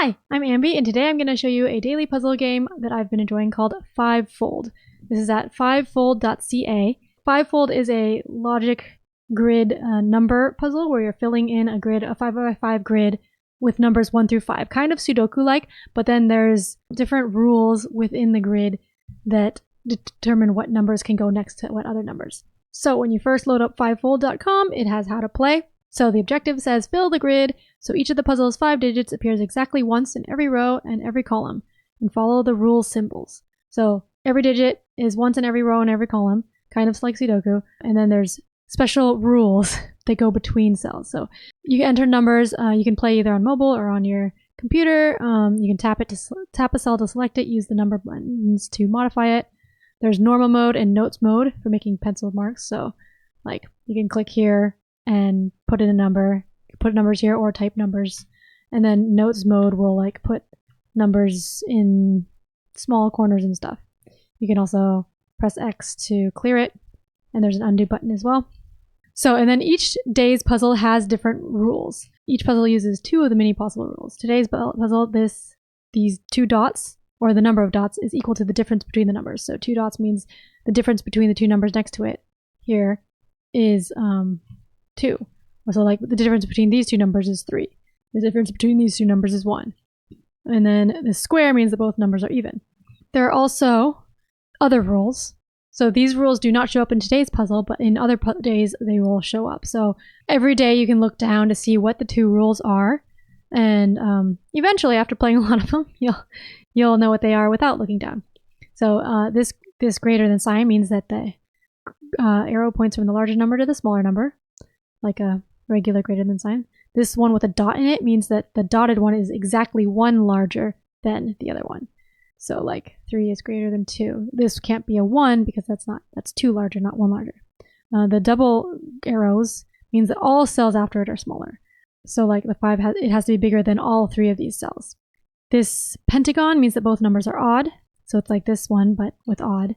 Hi, I'm Ambie, and today I'm going to show you a daily puzzle game that I've been enjoying called Fivefold. This is at fivefold.ca. Fivefold is a logic grid number puzzle where you're filling in a 5x5 grid with numbers 1 through 5, kind of Sudoku-like, but then there's different rules within the grid that determine what numbers can go next to what other numbers. So when you first load up fivefold.com, it has how to play. So the objective says fill the grid, so each of the puzzle's 5 digits appears exactly once in every row and every column, and follow the rule symbols. So every digit is once in every row and every column, kind of like Sudoku, and then there's special rules that go between cells. So you can enter numbers, you can play either on mobile or on your computer, you can tap a cell to select it, use the number buttons to modify it. There's normal mode and notes mode for making pencil marks, so like you can click here and put in a number, put numbers here or type numbers, and then notes mode will like put numbers in small corners and stuff. You can also press X to clear it, and there's an undo button as well. So, and then each day's puzzle has different rules. Each puzzle uses 2 of the many possible rules. Today's puzzle, these 2 dots, or the number of dots, is equal to the difference between the numbers. So 2 dots means the difference between the 2 numbers next to it here is 2. So like the difference between these 2 numbers is 3. The difference between these 2 numbers is 1. And then the square means that both numbers are even. There are also other rules. So these rules do not show up in today's puzzle, but in other days they will show up. So every day you can look down to see what the 2 rules are, and eventually, after playing a lot of them, you'll know what they are without looking down. So this greater than sign means that the arrow points from the larger number to the smaller number, like a regular greater than sign. This one with a dot in it means that the dotted one is exactly 1 larger than the other one. So like 3 is greater than 2. This can't be a 1 because that's 2 larger, not 1 larger. The double arrows means that all cells after it are smaller. So like the 5 it has to be bigger than all 3 of these cells. This pentagon means that both numbers are odd. So it's like this one, but with odd.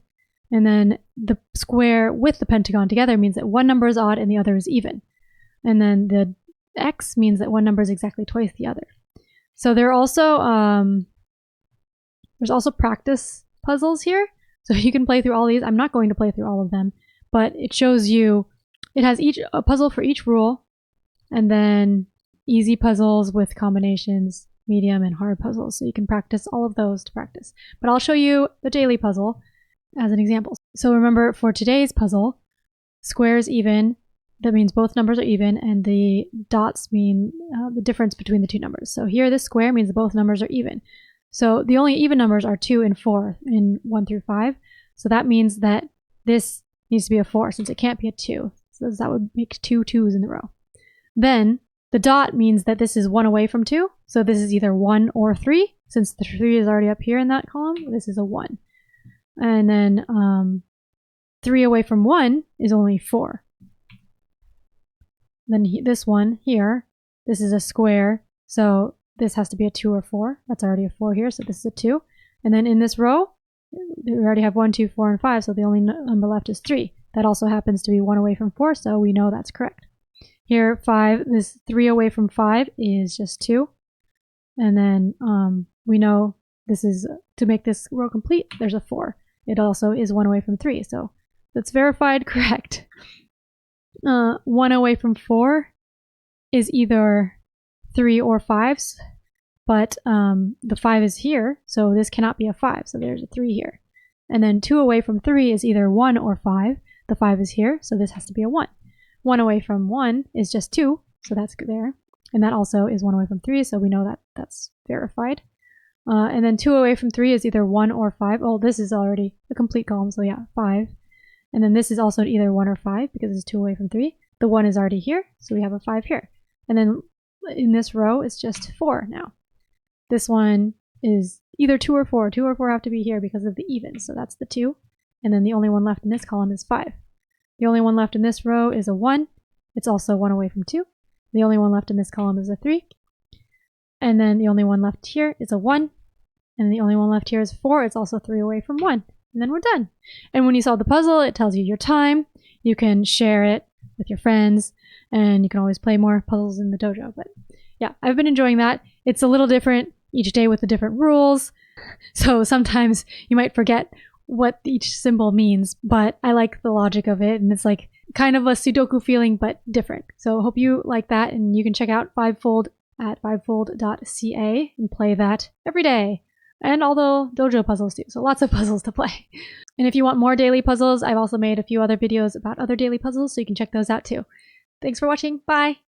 And then the square with the pentagon together means that one number is odd and the other is even. And then the X means that one number is exactly twice the other. So there are also there's also practice puzzles here. So you can play through all these. I'm not going to play through all of them, but it shows you, it has a puzzle for each rule, and then easy puzzles with combinations, medium and hard puzzles. So you can practice all of those to practice. But I'll show you the daily puzzle as an example. So remember, for today's puzzle, square is even. That means both numbers are even, and the dots mean the difference between the 2 numbers. So here, this square means that both numbers are even. So the only even numbers are 2 and 4 in 1 through 5. So that means that this needs to be a 4 since it can't be a 2. So that would make 2 2s in the row. Then the dot means that this is 1 away from 2. So this is either 1 or 3. Since the 3 is already up here in that column, this is a 1. And then 3 away from 1 is only 4. Then this one here, this is a square. So this has to be a 2 or 4. That's already a 4 here, so this is a 2. And then in this row, we already have 1, 2, 4, and 5, so the only number left is 3. That also happens to be 1 away from 4, so we know that's correct. Here, 5, this 3 away from 5 is just 2. And then we know this is, to make this row complete, there's a 4. It also is 1 away from 3, so that's verified correct. 1 away from 4 is either 3 or 5s, but the 5 is here, so this cannot be a 5, so there's a 3 here. And then 2 away from 3 is either 1 or 5. The 5 is here, so this has to be a 1. 1 away from 1 is just 2, so that's there. And that also is 1 away from 3, so we know that that's verified. And then 2 away from 3 is either 1 or 5. Oh, this is already a complete column, so yeah, 5. And then this is also either 1 or 5 because it's 2 away from 3. The 1 is already here, so we have a 5 here. And then in this row, it's just 4 now. This one is either 2 or 4. 2 or 4 have to be here because of the even, so that's the 2. And then the only one left in this column is 5. The only one left in this row is a 1. It's also 1 away from 2. The only one left in this column is a 3. And then the only one left here is a 1. And the only one left here is 4. It's also 3 away from 1. And then we're done. And when you solve the puzzle, it tells you your time. You can share it with your friends, and you can always play more puzzles in the dojo. But yeah, I've been enjoying that. It's a little different each day with the different rules. So sometimes you might forget what each symbol means, but I like the logic of it, and it's like kind of a Sudoku feeling, but different. So hope you like that, and you can check out Fivefold at fivefold.ca and play that every day. And all the dojo puzzles too, so lots of puzzles to play. And if you want more daily puzzles, I've also made a few other videos about other daily puzzles, so you can check those out too. Thanks for watching. Bye!